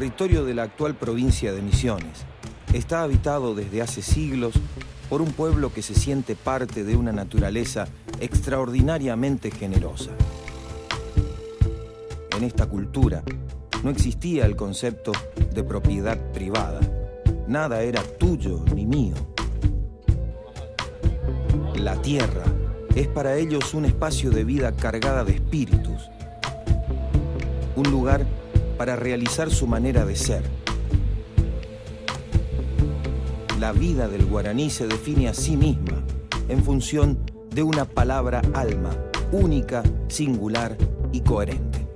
territorio de la actual provincia de Misiones está habitado desde hace siglos por un pueblo que se siente parte de una naturaleza extraordinariamente generosa. En esta cultura no existía el concepto de propiedad privada. Nada era tuyo ni mío. La tierra es para ellos un espacio de vida cargada de espíritus, un lugar para realizar su manera de ser. La vida del guaraní se define a sí misma en función de una palabra alma, única, singular y coherente.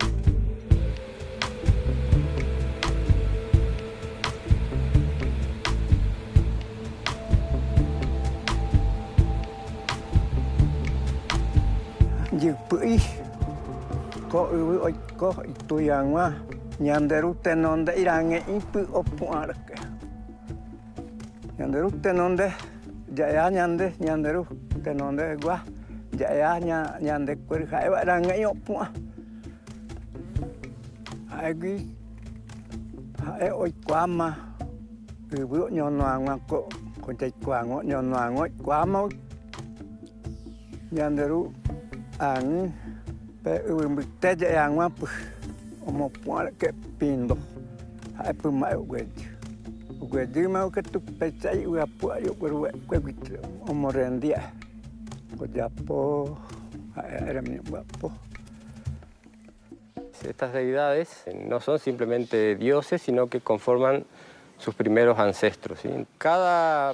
Ñanderu tenonde irange impu opuarke. Ñanderu tenonde jaya ñanderu tenonde gua jaya ñande kuerja irange opua. Agi hae oi kwama ubu nyonoanga ko kontai kwango nyonoanga kwama ñanderu ang pe ubu teje angwa pu omo puara que pindo hai pu mai uguedi mau que tu pechai u apoio por que omo rendia ko japo era mi guapo. Estas deidades no son simplemente dioses, sino que conforman sus primeros ancestros, ¿sí? Cada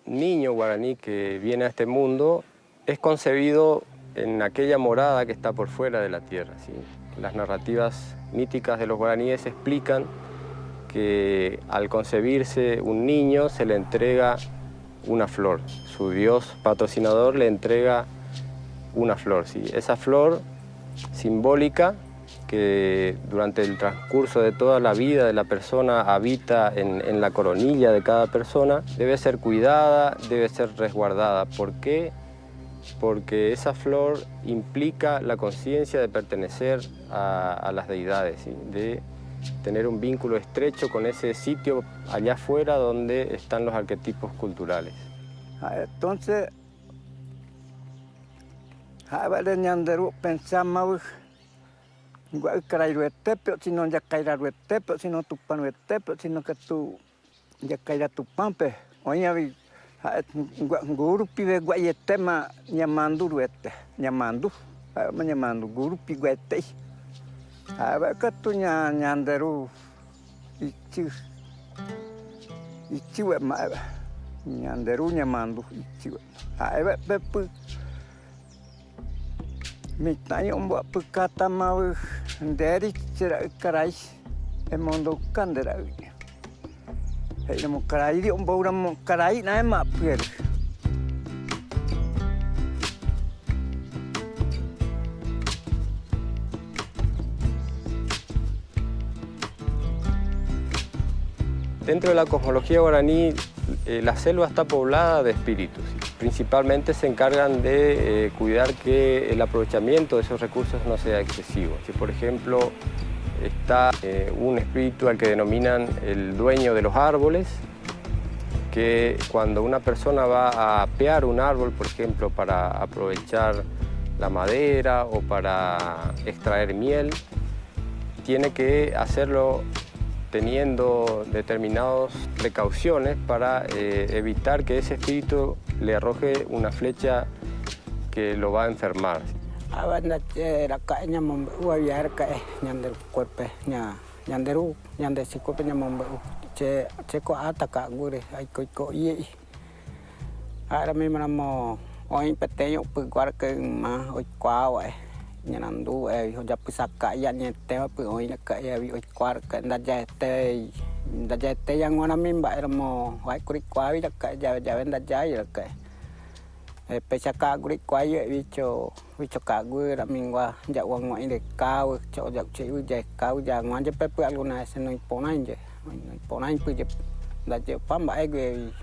niño guaraní que viene a este mundo es concebido en aquella morada que está por fuera de la tierra, ¿sí? Las narrativas míticas de los guaraníes explican que al concebirse un niño se le entrega una flor. Su dios patrocinador le entrega una flor, ¿sí? Esa flor simbólica que durante el transcurso de toda la vida de la persona habita en la coronilla de cada persona, debe ser cuidada, debe ser resguardada. ¿Por qué? Porque esa flor implica la conciencia de pertenecer a las deidades, ¿sí? De tener un vínculo estrecho con ese sitio allá afuera donde están los arquetipos culturales. Entonces, pensamos si no ya caerá si no tu pan si no que tú ya caerá tu pampe. Oye, guru pive guayetema llamando ruete, llamando guru piguete. A ver que tú ñanderu ichi ma ñanderu llamando ichi. A ver pepu mi taño mbo pukata ma nderi chira caray el mundo candera. Éramos caray, un poco caray, nada más, pero. Dentro de la cosmología guaraní, la selva está poblada de espíritus. Principalmente se encargan de cuidar que el aprovechamiento de esos recursos no sea excesivo. Si, por ejemplo, está un espíritu al que denominan el dueño de los árboles, que cuando una persona va a apear un árbol, por ejemplo, para aprovechar la madera o para extraer miel, tiene que hacerlo teniendo determinadas precauciones para evitar que ese espíritu le arroje una flecha que lo va a enfermar. Ñanderu ñande sikope ñamombe checo ataca gure ay coico y ahora mismo namo hoy peteño pues guarda más hoy cuau ñanandu ya pues acá ya niete pues hoy la calle hoy cuarca ya este yang ahora mismo éramos hoy curi cuau ya ya venda ya y la que pesa ka guri kwai bicho ka gue ra mingwa ja wang ngoi de kau cho ja chi u je kau ja ngwan je pe alguna se no ponain pu je da je pamba e gue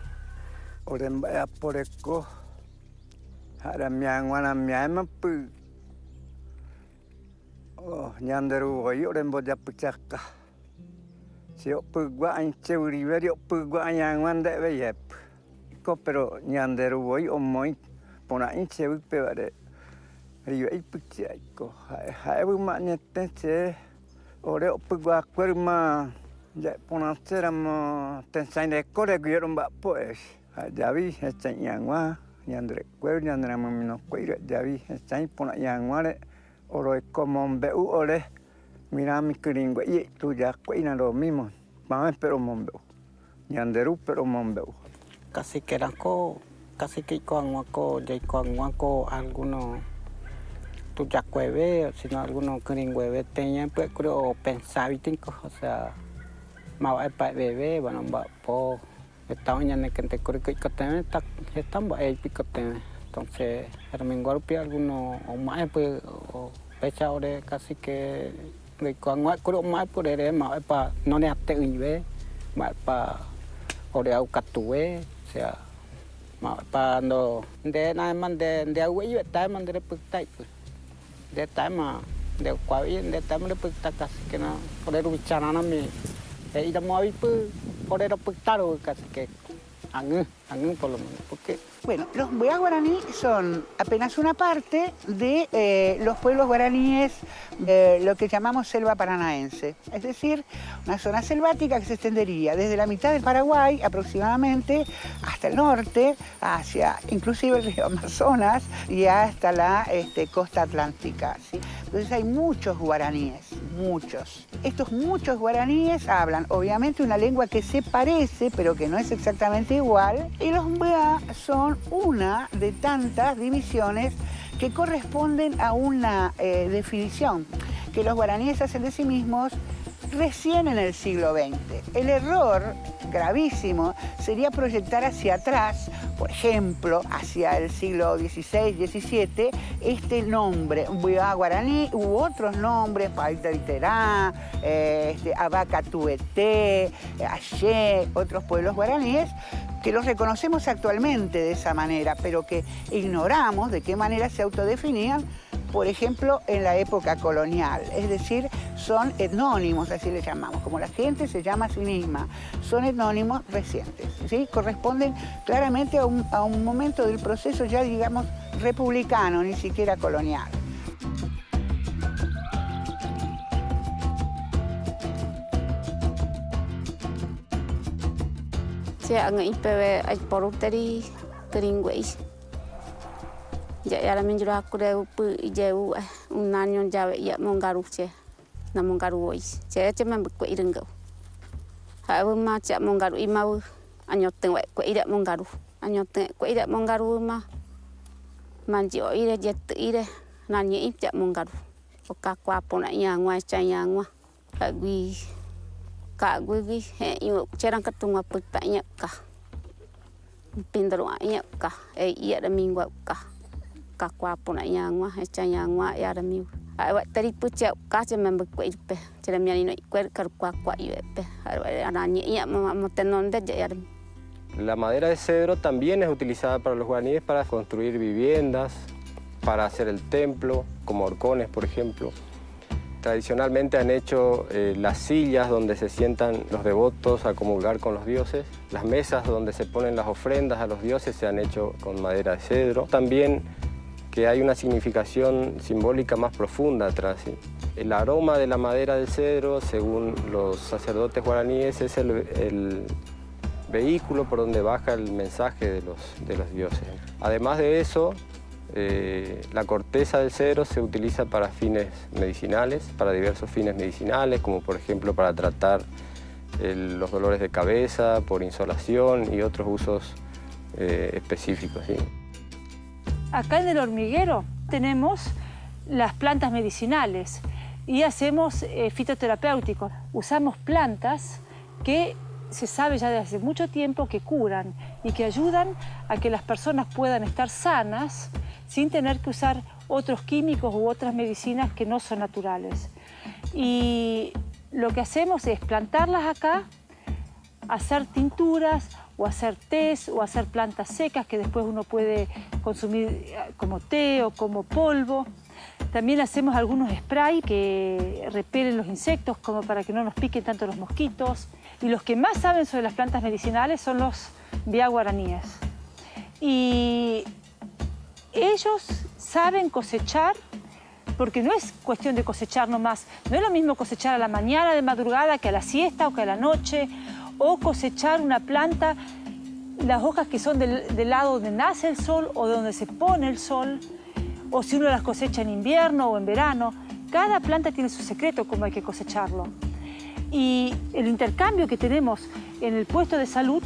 oren ba poreko hara myang wana myama pu oh nyanderu oi oren bo ja puchaka Sio peguain cewriverio peguain wande beyep. Ko pero nyanderu boy omoi pona in cewi pewade. Rive ipikci ko. Hai bu maknete ce ore pegua kwerma ja pona ceramo tensain ekore gyerum ba pues. Javi hecha nyangwa nyandre kwer nyandra mamino kwer javi hecha pona nyangwa le oro komombeu ore. Mira mi kringwe y tú ya cuina lo mismo. Vamos pero mombeu. Nyanderu pero mombeu. Casi que con guaco alguno tú ya cueve, sino alguno kringwe tenía pues creo pensar y tinco, o sea, más para bebé, bueno, va po estaba en el que te corre que te están va el picote. Entonces, el mingorpi alguno o más pues o pecha ore casi que người con ngoại có độ mai của đấy mà bà nó đẹp tự nhiên về mà bà ở đây cắt tuổi sẽ mà bà nó để này mình để quay về tay mình để bực tay để tay mà để quay để tay mình để bực tay cái nó ở đây rồi chán nó mi để ít mà bị bực ở đây nó bực tay rồi cái angin por lo menos porque bueno, los Mbea guaraní son apenas una parte de los pueblos guaraníes de lo que llamamos selva paranaense, es decir, una zona selvática que se extendería desde la mitad del Paraguay aproximadamente hasta el norte, hacia inclusive el río Amazonas y hasta la costa atlántica, ¿sí? Entonces hay muchos guaraníes, muchos. Estos muchos guaraníes hablan obviamente una lengua que se parece, pero que no es exactamente igual, y los Mbea son una de tantas divisiones que corresponden a una definición que los guaraníes hacen de sí mismos recién en el siglo XX. El error gravísimo sería proyectar hacia atrás, por ejemplo, hacia el siglo XVI, XVII, este nombre, Mbea guaraní, u otros nombres, Paitaiterá, Abacatueté, Axé, otros pueblos guaraníes, que los reconocemos actualmente de esa manera, pero que ignoramos de qué manera se autodefinían, por ejemplo, en la época colonial. Es decir, son etnónimos, así les llamamos, como la gente se llama a sí misma. Son etnónimos recientes, ¿sí? Corresponden claramente a un momento del proceso ya, digamos, republicano, ni siquiera colonial. Saya ngai pewe ai poru teri keringwei. Ya ya min jura aku de pu jeu unanyon jawe ya mongaru che. Na mongaru oi. Che men ku irengau. Ha ma cha mongaru imau anyoten we ku ira mongaru. Anyoten ku ira mongaru ma. Manji o ire jet ire nanye ip cha mongaru. O ka kwa pona ya ngwa cha ya ngwa. Ha gui ka gui he yu cherang katunga putanya ka pindro anya ka e ia da mingwa ka kwa pona yangwa he chanyangwa ya da mi ai wa tari pucha ka che membe ko ipe chera miani no kwer kar kwa yu pe arani ia motenon de ya. La madera de cedro también es utilizada para los guaraníes para construir viviendas, para hacer el templo, como horcones, por ejemplo. Tradicionalmente han hecho las sillas donde se sientan los devotos a comulgar con los dioses. Las mesas donde se ponen las ofrendas a los dioses se han hecho con madera de cedro. También que hay una significación simbólica más profunda atrás, ¿sí? El aroma de la madera del cedro, según los sacerdotes guaraníes, es el vehículo por donde baja el mensaje de los dioses. Además de eso, la corteza del cedro se utiliza para fines medicinales, para diversos fines medicinales, como por ejemplo para tratar los dolores de cabeza, por insolación y otros usos específicos, ¿sí? Acá en el hormiguero tenemos las plantas medicinales y hacemos fitoterapéuticos. Usamos plantas que se sabe ya desde hace mucho tiempo que curan y que ayudan a que las personas puedan estar sanas sin tener que usar otros químicos u otras medicinas que no son naturales. Y lo que hacemos es plantarlas acá, hacer tinturas o hacer tés, o hacer plantas secas que después uno puede consumir como té o como polvo. También hacemos algunos sprays que repelen los insectos, como para que no nos piquen tanto los mosquitos. Y los que más saben sobre las plantas medicinales son los biaguaraníes. Y ellos saben cosechar, porque no es cuestión de cosechar nomás. No es lo mismo cosechar a la mañana de madrugada que a la siesta o que a la noche, o cosechar una planta, las hojas que son del lado donde nace el sol o donde se pone el sol, o si uno las cosecha en invierno o en verano. Cada planta tiene su secreto, cómo hay que cosecharlo. Y el intercambio que tenemos en el puesto de salud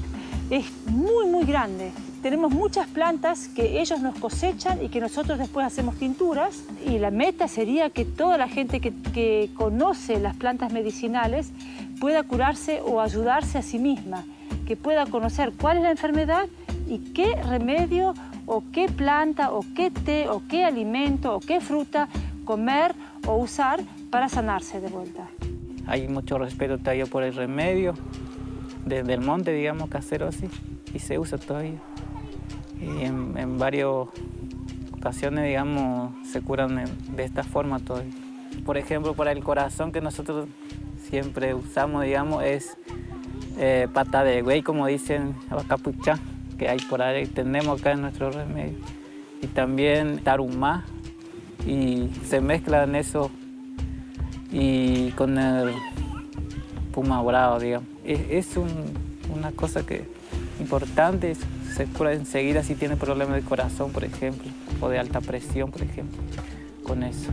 es muy, muy grande. Tenemos muchas plantas que ellos nos cosechan y que nosotros después hacemos tinturas. Y la meta sería que toda la gente que conoce las plantas medicinales pueda curarse o ayudarse a sí misma, que pueda conocer cuál es la enfermedad y qué remedio o qué planta o qué té o qué alimento o qué fruta comer o usar para sanarse de vuelta. Hay mucho respeto todavía por el remedio, desde el monte, digamos, casero así, y se usa todavía. Y en varias ocasiones, digamos, se curan de esta forma todavía. Por ejemplo, para el corazón que nosotros siempre usamos, digamos, es pata de güey, como dicen, abacapuchá, que hay por ahí, tenemos acá en nuestro remedio. Y también tarumá, y se mezclan eso y con el puma bravo, digamos. Es una cosa que importante, se cura enseguida si tiene problemas de corazón, por ejemplo, o de alta presión, por ejemplo, con eso.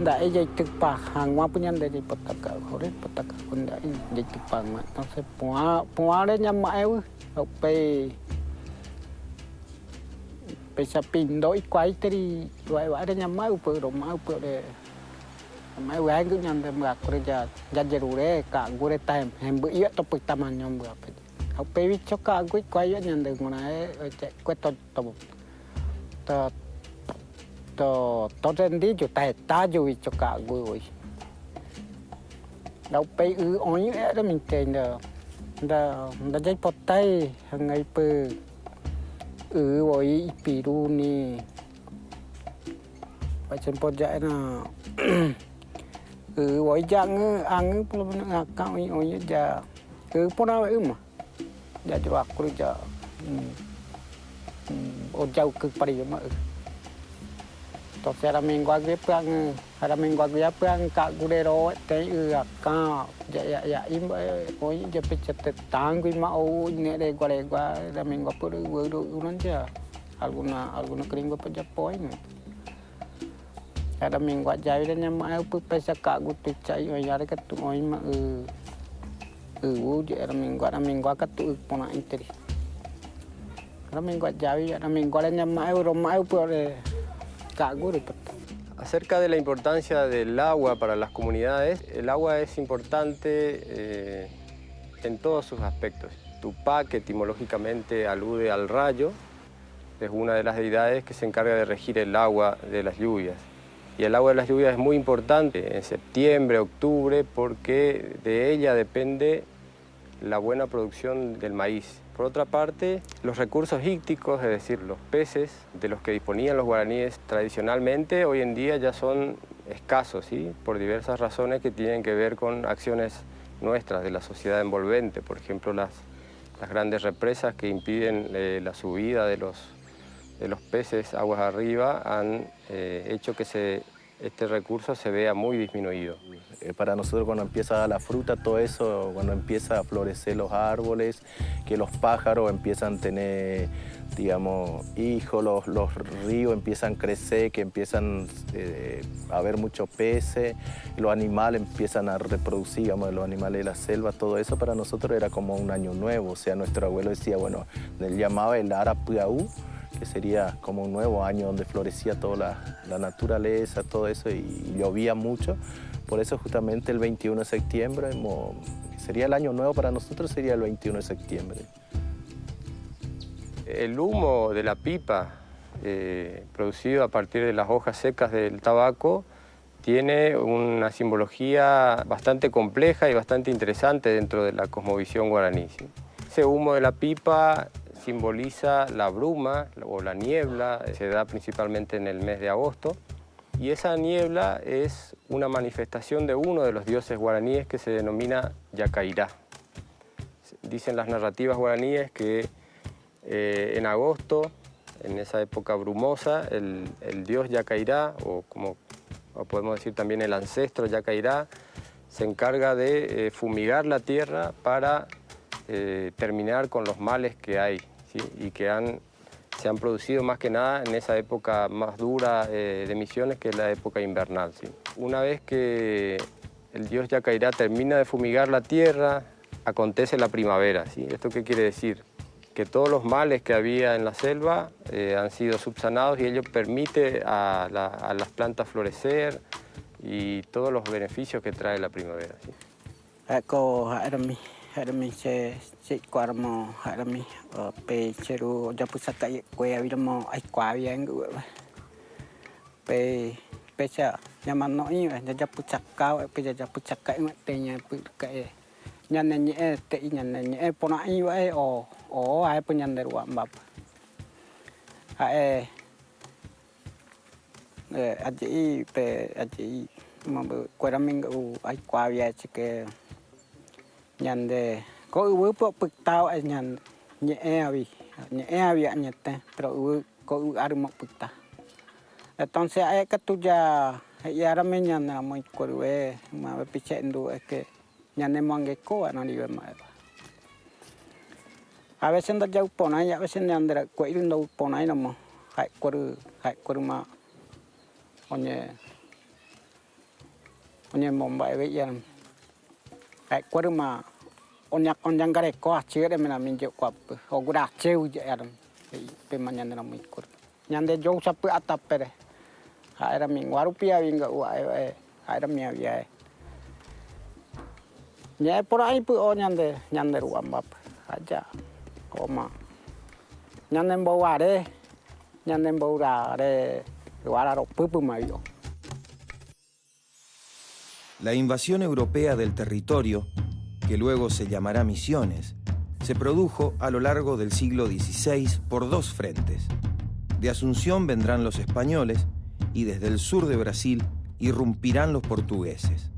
Da ella itu pahang wa punya dari petaka hore petaka kunda ini jadi pang mak entonces puare nyama eu pe sa pindo i quai teri wa ada nyama u pe roma u pe de mai wa ngu nyam de mak kerja jajerure ka gure time hem bu iya to pe taman nyam bu pe au pe wi choka gu quai ya nyam de ngona e ko to to rendi cho tai ta jo cho cả gui đâu pe oi đó mình tên da dai pot tai ngai pe oi piru ni macam poja na oi jang ang pun ka oi ja puna mà ja jo aku ja o jau ke pari ma Entonces ahora me enguague peang kak gudero te ka ya imba oi je pecete tango y ma o ne de gua la me enguapo unan ya alguna gringo pa japoi ne ahora me enguaja ya nya ma pu pesa kak gutu chai o ya ka tu oi ma je ahora me enguaca tu pona interi ahora me enguaja ya ahora me enguaja nya ma euro ma pu Acerca de la importancia del agua para las comunidades, el agua es importante en todos sus aspectos. Tupá, que etimológicamente alude al rayo, es una de las deidades que se encarga de regir el agua de las lluvias. Y el agua de las lluvias es muy importante en septiembre, octubre, porque de ella depende la buena producción del maíz. Por otra parte, los recursos hídricos, es decir, los peces de los que disponían los guaraníes tradicionalmente, hoy en día ya son escasos, ¿sí? Por diversas razones que tienen que ver con acciones nuestras de la sociedad envolvente. Por ejemplo, las grandes represas que impiden la subida de los peces aguas arriba han hecho que este recurso se vea muy disminuido. Para nosotros cuando empieza a dar la fruta, todo eso, cuando empieza a florecer los árboles, que los pájaros empiezan a tener, digamos, hijos, los ríos empiezan a crecer, que empiezan a haber muchos peces, los animales empiezan a reproducir, digamos, los animales de la selva, todo eso para nosotros era como un año nuevo. O sea, nuestro abuelo decía, bueno, él llamaba el Arapuaú, que sería como un nuevo año donde florecía toda la naturaleza, todo eso, y llovía mucho. Por eso justamente el 21 de septiembre, sería el año nuevo para nosotros, sería el 21 de septiembre. El humo de la pipa producido a partir de las hojas secas del tabaco, tiene una simbología bastante compleja y bastante interesante dentro de la cosmovisión guaraní, ¿sí? Ese humo de la pipa simboliza la bruma o la niebla, se da principalmente en el mes de agosto, y esa niebla es una manifestación de uno de los dioses guaraníes que se denomina Yacairá. Dicen las narrativas guaraníes que en agosto, en esa época brumosa, el dios Yacairá, o como podemos decir también el ancestro Yacairá, se encarga de fumigar la tierra para terminar con los males que hay, ¿sí? Y que se han producido más que nada en esa época más dura de Misiones, que es la época invernal, ¿sí? Una vez que el dios Yacairá termina de fumigar la tierra, acontece la primavera, ¿sí? ¿Esto qué quiere decir? Que todos los males que había en la selva han sido subsanados y ello permite a las plantas florecer y todos los beneficios que trae la primavera, ¿sí? Ñande ko uwe po putao ñan ñe había ñete pero ko armo puta. Entonces hay que tú ya ahora me ñana muy corwe ma pichendo es que ñane mangue ko no digo más. A veces anda ya upona y a veces ñandra ko indo upona no mo hay corma oñe momba ya hay corma onyan gare ko achere me na minje ko o gura cheu ya pe mañana no muy cor ñande yo sapu atapere era min warupia vinga era mi había ñe por ahí pu ñande ruamba allá oma ñande mboware ñande mboware guararo pupu mayo. La invasión europea del territorio, que luego se llamará Misiones, se produjo a lo largo del siglo XVI por dos frentes. De Asunción vendrán los españoles y desde el sur de Brasil irrumpirán los portugueses.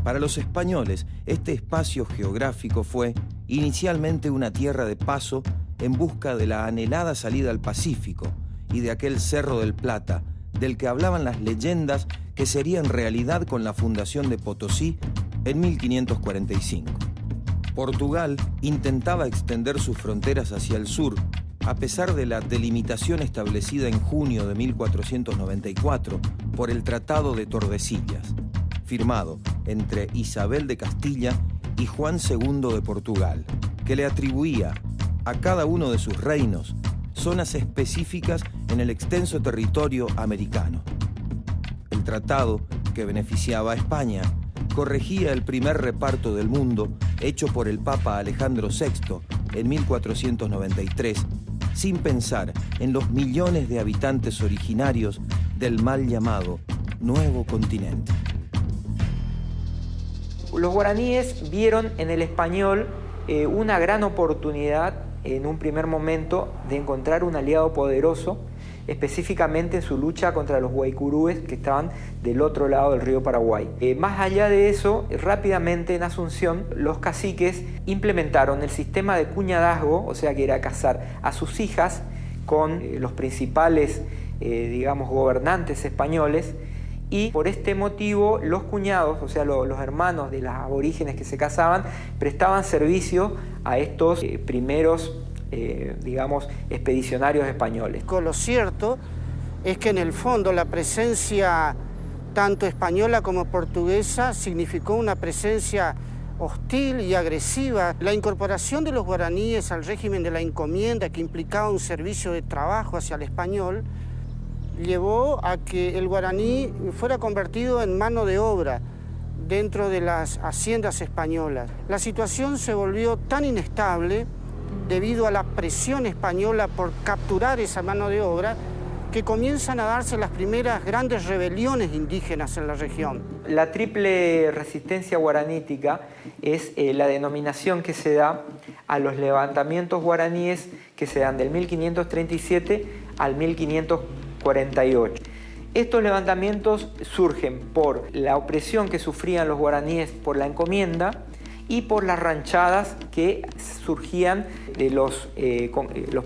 Para los españoles, este espacio geográfico fue inicialmente una tierra de paso en busca de la anhelada salida al Pacífico y de aquel Cerro del Plata, del que hablaban las leyendas que serían realidad con la fundación de Potosí en 1545. Portugal intentaba extender sus fronteras hacia el sur, a pesar de la delimitación establecida en junio de 1494 por el Tratado de Tordesillas, firmado entre Isabel de Castilla y Juan II de Portugal, que le atribuía a cada uno de sus reinos zonas específicas en el extenso territorio americano. El tratado, que beneficiaba a España, corregía el primer reparto del mundo hecho por el Papa Alejandro VI en 1493, sin pensar en los millones de habitantes originarios del mal llamado Nuevo Continente. Los guaraníes vieron en el español una gran oportunidad en un primer momento de encontrar un aliado poderoso, específicamente en su lucha contra los guaycurúes que estaban del otro lado del río Paraguay. Más allá de eso, rápidamente en Asunción los caciques implementaron el sistema de cuñadazgo, o sea que era casar a sus hijas con los principales gobernantes españoles, y por este motivo los cuñados, o sea los hermanos de los aborígenes que se casaban, prestaban servicio a estos primeros expedicionarios españoles. Lo cierto es que en el fondo la presencia tanto española como portuguesa significó una presencia hostil y agresiva. La incorporación de los guaraníes al régimen de la encomienda, que implicaba un servicio de trabajo hacia el español, llevó a que el guaraní fuera convertido en mano de obra dentro de las haciendas españolas. La situación se volvió tan inestable debido a la presión española por capturar esa mano de obra, que comienzan a darse las primeras grandes rebeliones indígenas en la región. La triple resistencia guaranítica es la denominación que se da a los levantamientos guaraníes que se dan del 1537 al 1548. Estos levantamientos surgen por la opresión que sufrían los guaraníes por la encomienda y por las ranchadas que surgían de los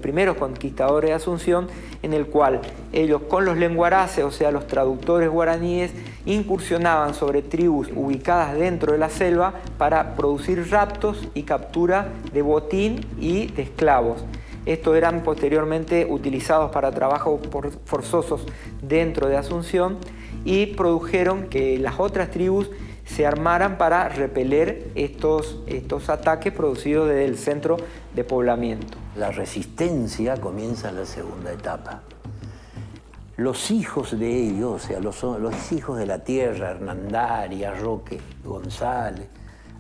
primeros conquistadores de Asunción, en el cual ellos con los lenguaraces, o sea, los traductores guaraníes, incursionaban sobre tribus ubicadas dentro de la selva para producir raptos y captura de botín y de esclavos. Estos eran posteriormente utilizados para trabajos forzosos dentro de Asunción y produjeron que las otras tribus se armaran para repeler estos ataques producidos desde el centro de poblamiento. La resistencia comienza en la segunda etapa. Los hijos de ellos, o sea, los hijos de la tierra, Hernandaria, Roque, González,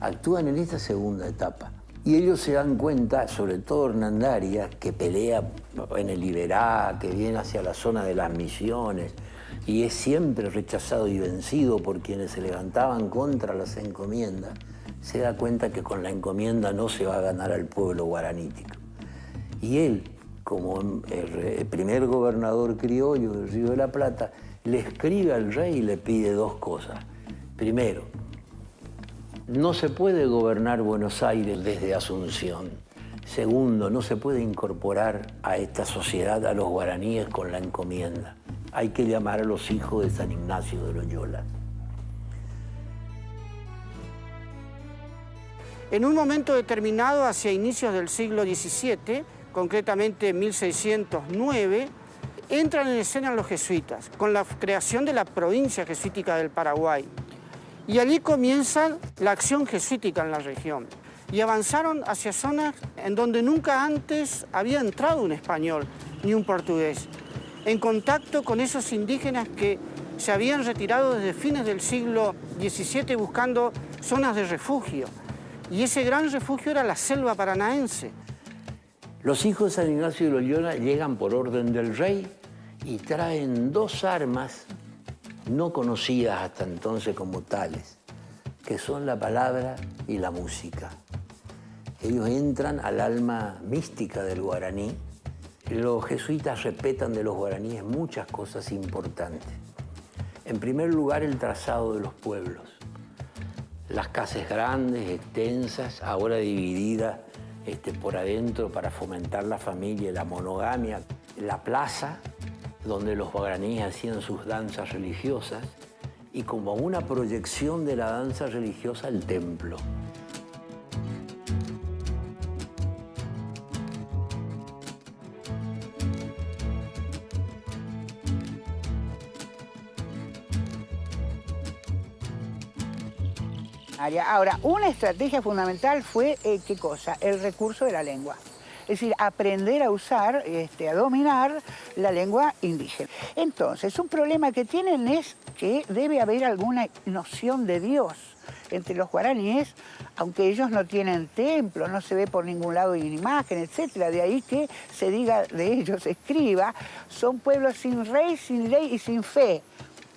actúan en esta segunda etapa. Y ellos se dan cuenta, sobre todo Hernandaria, que pelea en el Iberá, que viene hacia la zona de las Misiones, y es siempre rechazado y vencido por quienes se levantaban contra las encomiendas, se da cuenta que con la encomienda no se va a ganar al pueblo guaranítico. Y él, como el primer gobernador criollo del Río de la Plata, le escribe al rey y le pide dos cosas. Primero, no se puede gobernar Buenos Aires desde Asunción. Segundo, no se puede incorporar a esta sociedad a los guaraníes con la encomienda. Hay que llamar a los hijos de San Ignacio de Loyola. En un momento determinado, hacia inicios del siglo XVII, concretamente en 1609, entran en escena los jesuitas, con la creación de la provincia jesuítica del Paraguay. Y allí comienza la acción jesuítica en la región. Y avanzaron hacia zonas en donde nunca antes había entrado un español ni un portugués, en contacto con esos indígenas que se habían retirado desde fines del siglo XVII buscando zonas de refugio. Y ese gran refugio era la selva paranaense. Los hijos de San Ignacio de Loyola llegan por orden del rey y traen dos armas no conocidas hasta entonces como tales, que son la palabra y la música. Ellos entran al alma mística del guaraní. Los jesuitas respetan de los guaraníes muchas cosas importantes. En primer lugar, el trazado de los pueblos. Las casas grandes, extensas, ahora divididas por adentro para fomentar la familia y la monogamia. La plaza, donde los guaraníes hacían sus danzas religiosas, y como una proyección de la danza religiosa, el templo. Ahora, una estrategia fundamental fue, ¿qué cosa? El recurso de la lengua. Es decir, aprender a usar, a dominar la lengua indígena. Entonces, un problema que tienen es que debe haber alguna noción de Dios entre los guaraníes, aunque ellos no tienen templo, no se ve por ningún lado una imagen, etc. De ahí que se diga de ellos, se escriba, son pueblos sin rey, sin ley y sin fe.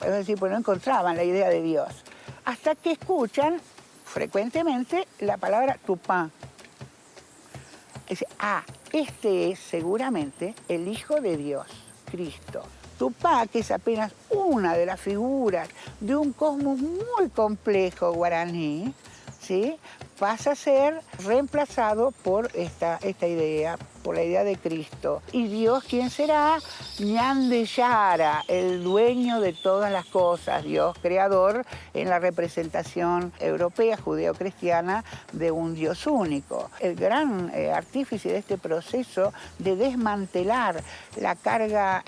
Es decir, pues no encontraban la idea de Dios. Hasta que escuchan frecuentemente la palabra Tupã. Dice, este es seguramente el Hijo de Dios, Cristo. Tupã, que es apenas una de las figuras de un cosmos muy complejo guaraní, ¿sí?, pasa a ser reemplazado por esta idea, por la idea de Cristo. ¿Y Dios quién será? Ñandeyara, el dueño de todas las cosas, Dios creador en la representación europea, judeo-cristiana, de un Dios único. El gran artífice de este proceso de desmantelar la carga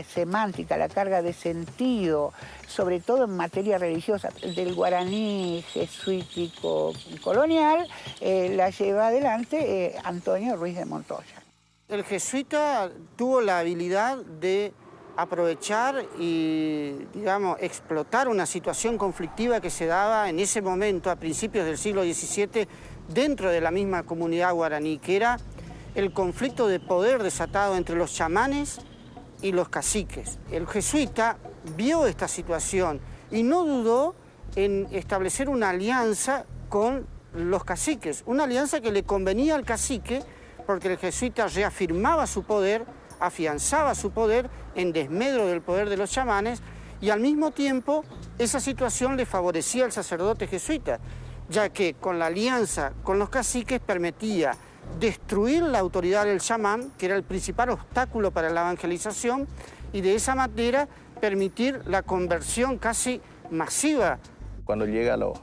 semántica, la carga de sentido, sobre todo en materia religiosa, del guaraní jesuítico colonial, la lleva adelante Antonio Ruiz de Montoya. El jesuita tuvo la habilidad de aprovechar y, digamos, explotar una situación conflictiva que se daba en ese momento, a principios del siglo XVII, dentro de la misma comunidad guaraní, que era el conflicto de poder desatado entre los chamanes y los caciques. El jesuita vio esta situación y no dudó en establecer una alianza con los caciques, una alianza que le convenía al cacique porque el jesuita reafirmaba su poder, afianzaba su poder en desmedro del poder de los chamanes y al mismo tiempo esa situación le favorecía al sacerdote jesuita, ya que con la alianza con los caciques permitía destruir la autoridad del chamán, que era el principal obstáculo para la evangelización, y de esa manera permitir la conversión casi masiva. Cuando llegan los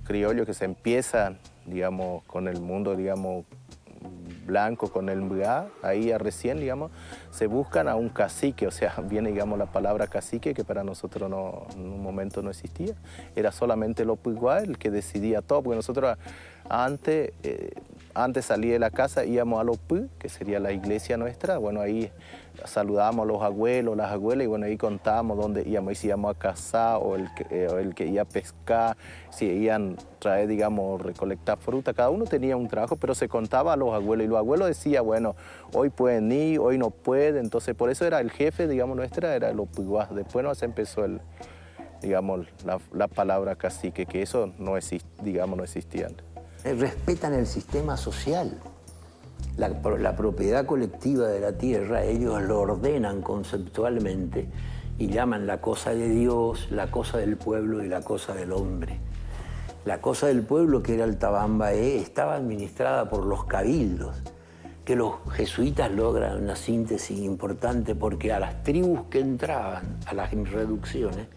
criollos que se empiezan, digamos, con el mundo, digamos, blanco, con el mga, ahí recién, digamos, se buscan a un cacique, o sea, viene, digamos, la palabra cacique, que para nosotros no, en un momento no existía, era solamente el opiguá el que decidía todo, porque nosotros antes salí de la casa, íbamos al opú, que sería la iglesia nuestra, bueno, ahí saludábamos a los abuelos, las abuelas, y bueno, ahí contábamos dónde íbamos, si íbamos a cazar, o el que iba a pescar, si iban a traer, digamos, recolectar fruta, cada uno tenía un trabajo, pero se contaba a los abuelos, y los abuelos decían, bueno, hoy pueden ir, hoy no pueden, entonces por eso era el jefe, digamos, nuestra, era el opiguá. Después nos empezó digamos, la palabra cacique, que eso no existía antes. Respetan el sistema social, la propiedad colectiva de la tierra, ellos lo ordenan conceptualmente y llaman la cosa de Dios, la cosa del pueblo y la cosa del hombre. La cosa del pueblo, que era el Tabambaé, estaba administrada por los cabildos, que los jesuitas logran una síntesis importante porque a las tribus que entraban a las reducciones,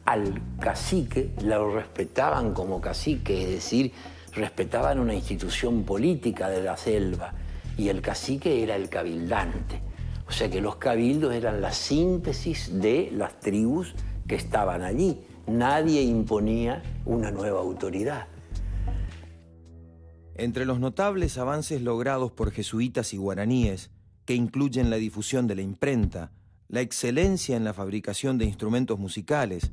al cacique lo respetaban como cacique, es decir, respetaban una institución política de la selva y el cacique era el cabildante. O sea que los cabildos eran la síntesis de las tribus que estaban allí. Nadie imponía una nueva autoridad. Entre los notables avances logrados por jesuitas y guaraníes, que incluyen la difusión de la imprenta, la excelencia en la fabricación de instrumentos musicales,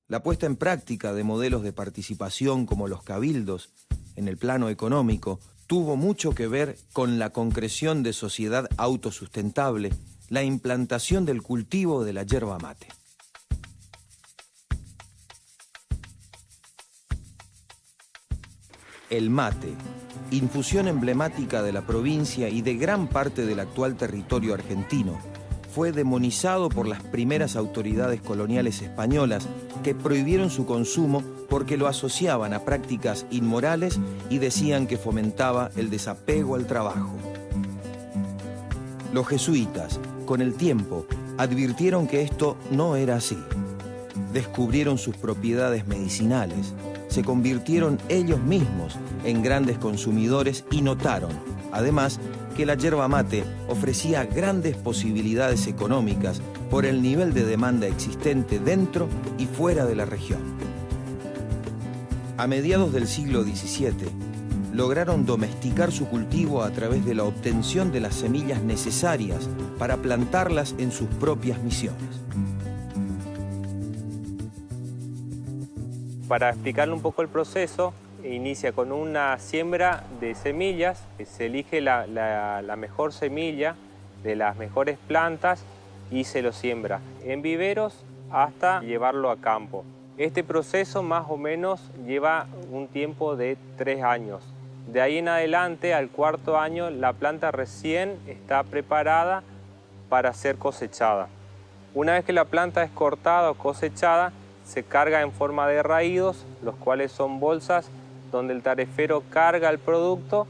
la puesta en práctica de modelos de participación como los cabildos en el plano económico, tuvo mucho que ver con la concreción de sociedad autosustentable, la implantación del cultivo de la yerba mate. El mate, infusión emblemática de la provincia y de gran parte del actual territorio argentino, fue demonizado por las primeras autoridades coloniales españolas que prohibieron su consumo porque lo asociaban a prácticas inmorales y decían que fomentaba el desapego al trabajo. Los jesuitas, con el tiempo, advirtieron que esto no era así. Descubrieron sus propiedades medicinales, se convirtieron ellos mismos en grandes consumidores y notaron, además, que la yerba mate ofrecía grandes posibilidades económicas por el nivel de demanda existente dentro y fuera de la región. A mediados del siglo XVII, lograron domesticar su cultivo a través de la obtención de las semillas necesarias para plantarlas en sus propias misiones. Para explicarle un poco el proceso, inicia con una siembra de semillas, se elige la mejor semilla de las mejores plantas y se lo siembra en viveros hasta llevarlo a campo. Este proceso más o menos lleva un tiempo de 3 años. De ahí en adelante, al 4º año, la planta recién está preparada para ser cosechada. Una vez que la planta es cortada o cosechada, se carga en forma de raídos, los cuales son bolsas donde el tarefero carga el producto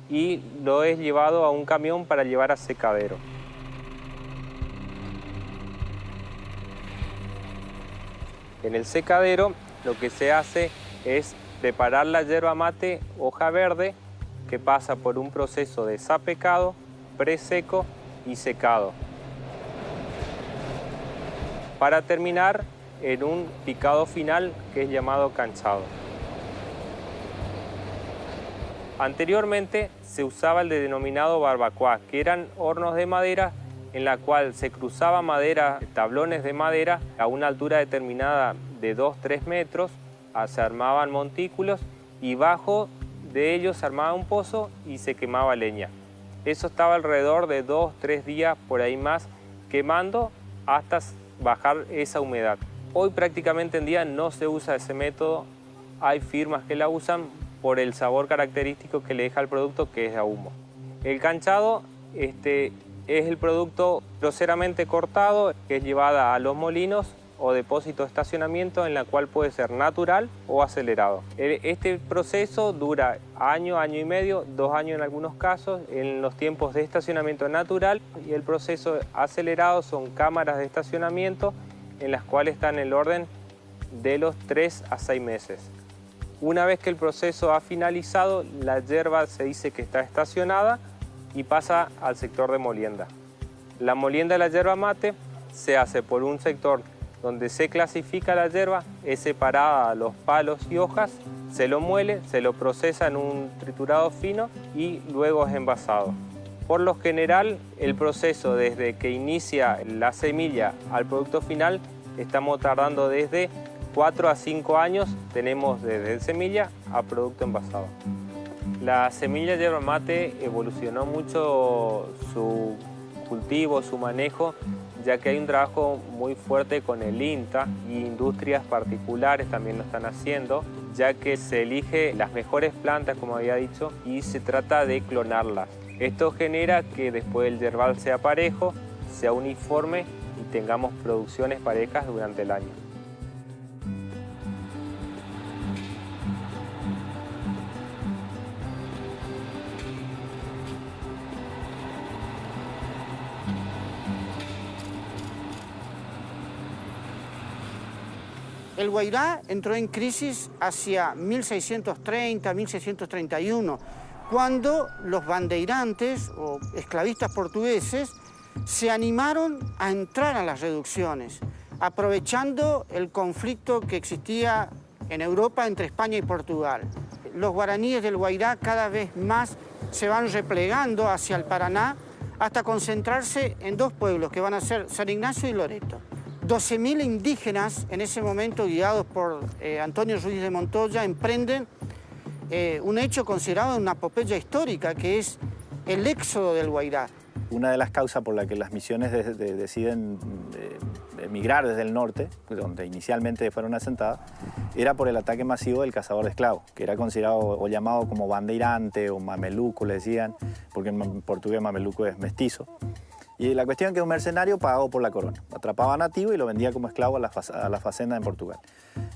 y lo es llevado a un camión para llevar a secadero. En el secadero lo que se hace es preparar la yerba mate hoja verde, que pasa por un proceso de sapecado, preseco y secado, para terminar en un picado final que es llamado canchado. Anteriormente se usaba el denominado barbacoa, que eran hornos de madera en la cual se cruzaba madera, tablones de madera a una altura determinada de 2-3 metros, se armaban montículos y bajo de ellos se armaba un pozo y se quemaba leña. Eso estaba alrededor de 2-3 días por ahí más quemando hasta bajar esa humedad. Hoy prácticamente en día no se usa ese método. Hay firmas que la usan por el sabor característico que le deja al producto, que es a humo. El canchado es el producto groseramente cortado, que es llevada a los molinos o depósito de estacionamiento, en la cual puede ser natural o acelerado. Este proceso dura año, año y medio, 2 años en algunos casos, en los tiempos de estacionamiento natural, y el proceso acelerado son cámaras de estacionamiento en las cuales están en el orden de los 3 a 6 meses. Una vez que el proceso ha finalizado, la yerba se dice que está estacionada y pasa al sector de molienda. La molienda de la yerba mate se hace por un sector donde se clasifica la yerba, es separada a los palos y hojas, se lo muele, se lo procesa en un triturado fino y luego es envasado. Por lo general, el proceso desde que inicia la semilla al producto final, estamos tardando desde 4 a 5 años, tenemos desde semilla a producto envasado. La semilla yerba mate evolucionó mucho su cultivo, su manejo, ya que hay un trabajo muy fuerte con el INTA y industrias particulares también lo están haciendo, ya que se elige las mejores plantas, como había dicho, y se trata de clonarlas. Esto genera que después el yerbal sea parejo, sea uniforme y tengamos producciones parejas durante el año. El Guairá entró en crisis hacia 1630, 1631, cuando los bandeirantes o esclavistas portugueses se animaron a entrar a las reducciones, aprovechando el conflicto que existía en Europa entre España y Portugal. Los guaraníes del Guairá cada vez más se van replegando hacia el Paraná hasta concentrarse en 2 pueblos que van a ser San Ignacio y Loreto. 12.000 indígenas en ese momento, guiados por Antonio Ruiz de Montoya, emprenden un hecho considerado una epopeya histórica, que es el éxodo del Guairá. Una de las causas por las que las misiones deciden emigrar desde el norte, donde inicialmente fueron asentadas, era por el ataque masivo del cazador de esclavos, que era considerado o llamado como bandeirante o mameluco, le decían, porque en portugués mameluco es mestizo. Y la cuestión es que un mercenario pagado por la corona, atrapaba a nativo y lo vendía como esclavo a la facenda en Portugal.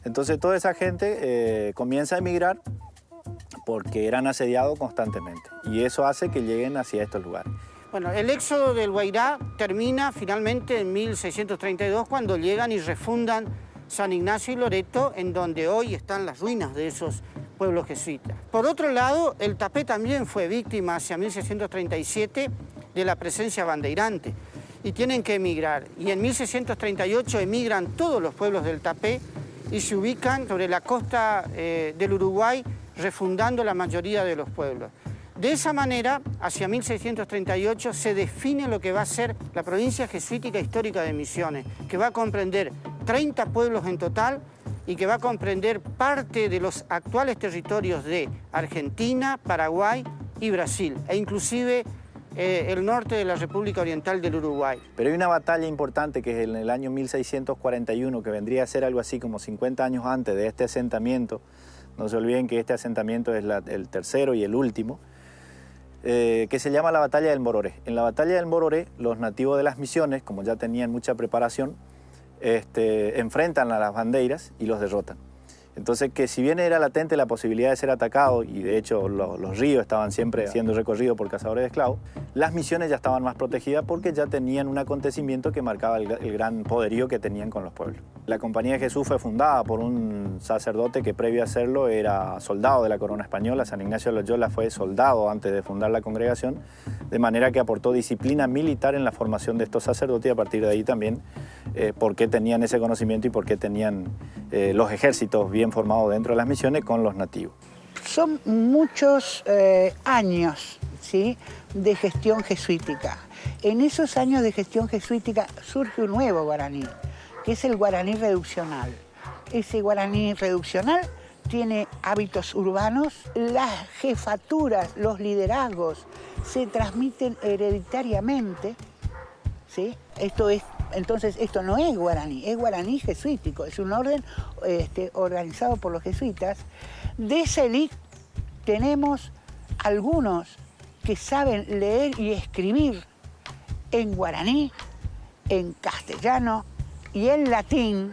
Entonces toda esa gente comienza a emigrar porque eran asediados constantemente, y eso hace que lleguen hacia estos lugares. Bueno, el éxodo del Guairá termina finalmente en 1632, cuando llegan y refundan San Ignacio y Loreto, en donde hoy están las ruinas de esos pueblos jesuitas. Por otro lado, el Tapé también fue víctima hacia 1637 de la presencia bandeirante y tienen que emigrar. Y en 1638 emigran todos los pueblos del Tapé y se ubican sobre la costa del Uruguay, refundando la mayoría de los pueblos. De esa manera, hacia 1638 se define lo que va a ser la provincia jesuítica histórica de Misiones, que va a comprender 30 pueblos en total y que va a comprender parte de los actuales territorios de Argentina, Paraguay y Brasil, e inclusive el norte de la República Oriental del Uruguay. Pero hay una batalla importante que es en el año 1641, que vendría a ser algo así como 50 años antes de este asentamiento. No se olviden que este asentamiento es el tercero y el último, que se llama la Batalla del Mororé. En la Batalla del Mororé, los nativos de las misiones, como ya tenían mucha preparación, enfrentan a las bandeiras y los derrotan. Entonces, que si bien era latente la posibilidad de ser atacado, y de hecho los ríos estaban siempre siendo recorridos por cazadores de esclavos, las misiones ya estaban más protegidas porque ya tenían un acontecimiento que marcaba el gran poderío que tenían con los pueblos. La Compañía de Jesús fue fundada por un sacerdote que previo a hacerlo era soldado de la corona española. San Ignacio de Loyola fue soldado antes de fundar la congregación, de manera que aportó disciplina militar en la formación de estos sacerdotes, y a partir de ahí también por qué tenían ese conocimiento y por qué tenían los ejércitos bien formados dentro de las misiones con los nativos. Son muchos años, ¿sí?, de gestión jesuítica. En esos años de gestión jesuítica surge un nuevo guaraní, que es el guaraní reduccional. Ese guaraní reduccional tiene hábitos urbanos, las jefaturas, los liderazgos se transmiten hereditariamente, ¿sí? Entonces esto no es guaraní jesuítico, es un orden organizado por los jesuitas. De esa élite tenemos algunos que saben leer y escribir en guaraní, en castellano y en latín,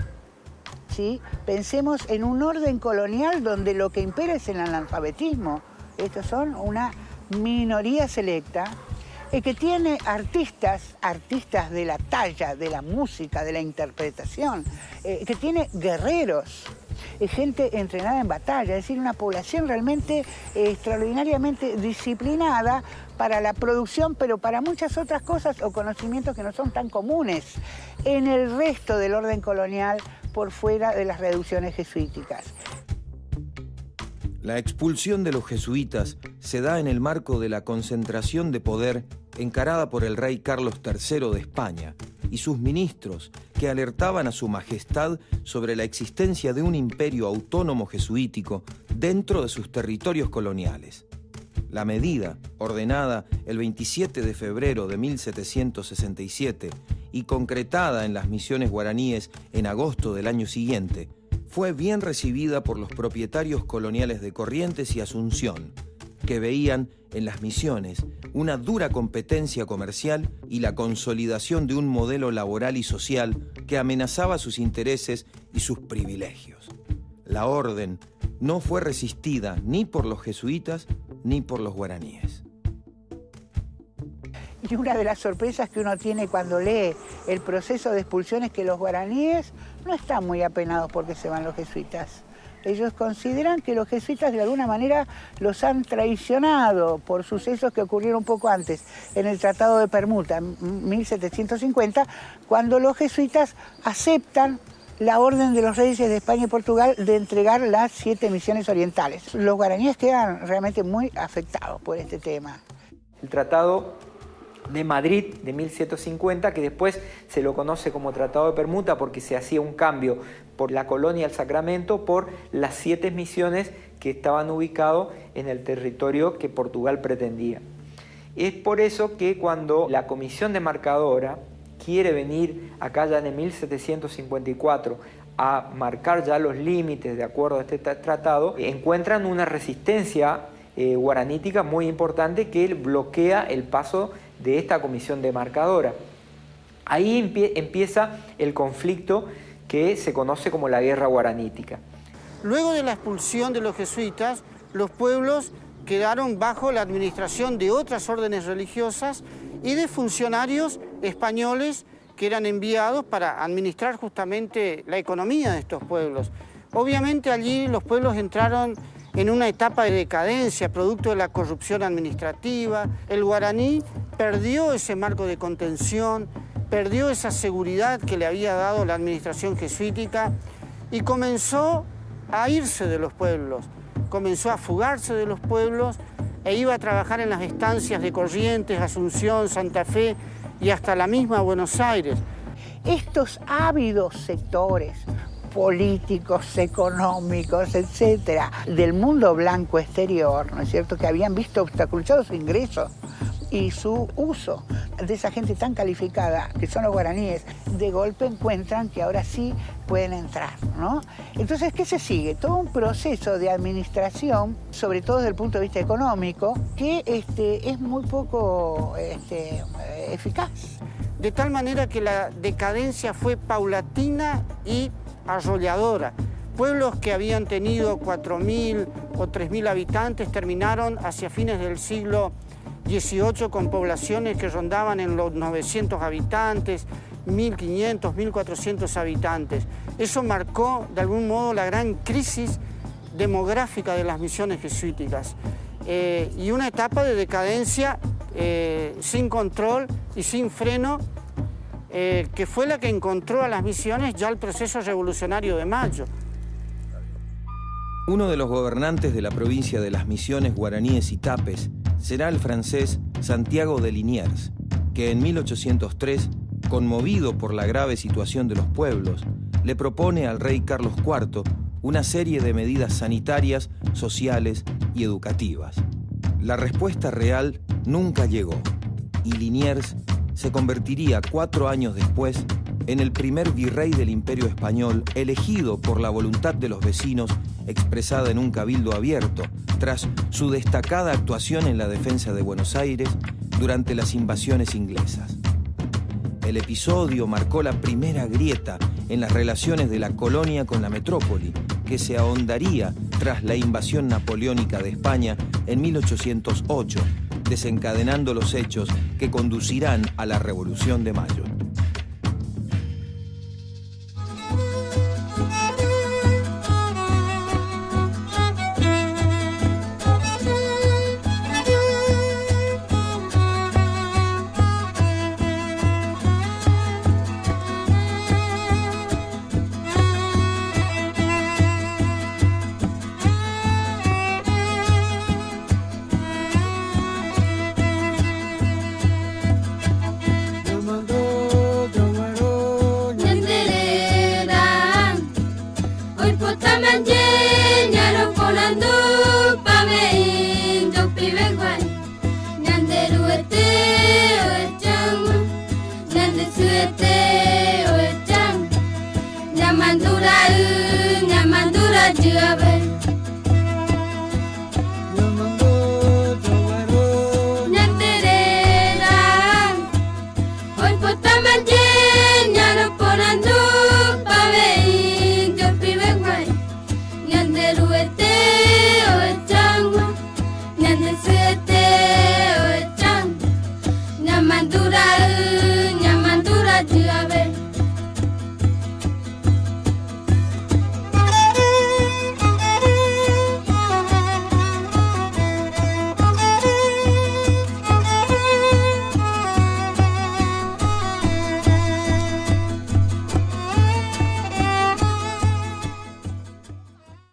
¿sí? Pensemos en un orden colonial donde lo que impera es el analfabetismo. Estos son una minoría selecta que tiene artistas de la talla, de la música, de la interpretación, que tiene guerreros, gente entrenada en batalla, es decir, una población realmente extraordinariamente disciplinada para la producción, pero para muchas otras cosas o conocimientos que no son tan comunes en el resto del orden colonial por fuera de las reducciones jesuíticas. La expulsión de los jesuitas se da en el marco de la concentración de poder encarada por el rey Carlos III de España y sus ministros, que alertaban a su majestad sobre la existencia de un imperio autónomo jesuítico dentro de sus territorios coloniales. La medida, ordenada el 27 de febrero de 1767 y concretada en las misiones guaraníes en agosto del año siguiente, fue bien recibida por los propietarios coloniales de Corrientes y Asunción, que veían en las misiones una dura competencia comercial y la consolidación de un modelo laboral y social que amenazaba sus intereses y sus privilegios. La orden no fue resistida ni por los jesuitas ni por los guaraníes. Y una de las sorpresas que uno tiene cuando lee el proceso de expulsión es que los guaraníes no están muy apenados porque se van los jesuitas. Ellos consideran que los jesuitas de alguna manera los han traicionado por sucesos que ocurrieron un poco antes, en el Tratado de Permuta, en 1750, cuando los jesuitas aceptan la orden de los reyes de España y Portugal de entregar las 7 misiones orientales. Los guaraníes quedan realmente muy afectados por este tema. El Tratado de Madrid de 1750, que después se lo conoce como Tratado de Permuta porque se hacía un cambio por la colonia del Sacramento por las 7 misiones que estaban ubicadas en el territorio que Portugal pretendía. Es por eso que cuando la Comisión Demarcadora quiere venir acá ya en 1754 a marcar ya los límites de acuerdo a este tratado, encuentran una resistencia guaranítica muy importante que bloquea el paso de esta comisión demarcadora. Ahí empieza el conflicto que se conoce como la guerra guaranítica. Luego de la expulsión de los jesuitas, los pueblos quedaron bajo la administración de otras órdenes religiosas y de funcionarios españoles que eran enviados para administrar justamente la economía de estos pueblos. Obviamente allí los pueblos entraron en una etapa de decadencia, producto de la corrupción administrativa. El guaraní perdió ese marco de contención, perdió esa seguridad que le había dado la administración jesuítica y comenzó a irse de los pueblos, comenzó a fugarse de los pueblos e iba a trabajar en las estancias de Corrientes, Asunción, Santa Fe y hasta la misma Buenos Aires. Estos ávidos sectores políticos, económicos, etcétera, del mundo blanco exterior, ¿no es cierto?, que habían visto obstaculizado su ingreso y su uso de esa gente tan calificada que son los guaraníes, de golpe encuentran que ahora sí pueden entrar, ¿no? Entonces, ¿qué se sigue? Todo un proceso de administración, sobre todo desde el punto de vista económico, que es muy poco eficaz. De tal manera que la decadencia fue paulatina y arrolladora. Pueblos que habían tenido 4.000 o 3.000 habitantes terminaron hacia fines del siglo XVIII con poblaciones que rondaban en los 900 habitantes, 1.500, 1.400 habitantes. Eso marcó de algún modo la gran crisis demográfica de las misiones jesuíticas y una etapa de decadencia sin control y sin freno, que fue la que encontró a las misiones ya el proceso revolucionario de Mayo. Uno de los gobernantes de la provincia de las Misiones guaraníes y Tapes será el francés Santiago de Liniers, que en 1803, conmovido por la grave situación de los pueblos, le propone al rey Carlos IV una serie de medidas sanitarias, sociales y educativas. La respuesta real nunca llegó y Liniers se convertiría 4 años después en el primer virrey del Imperio Español, elegido por la voluntad de los vecinos expresada en un cabildo abierto, tras su destacada actuación en la defensa de Buenos Aires durante las invasiones inglesas. El episodio marcó la primera grieta en las relaciones de la colonia con la metrópoli, que se ahondaría tras la invasión napoleónica de España en 1808, desencadenando los hechos que conducirán a la Revolución de Mayo. Nyamandura, nyamandura,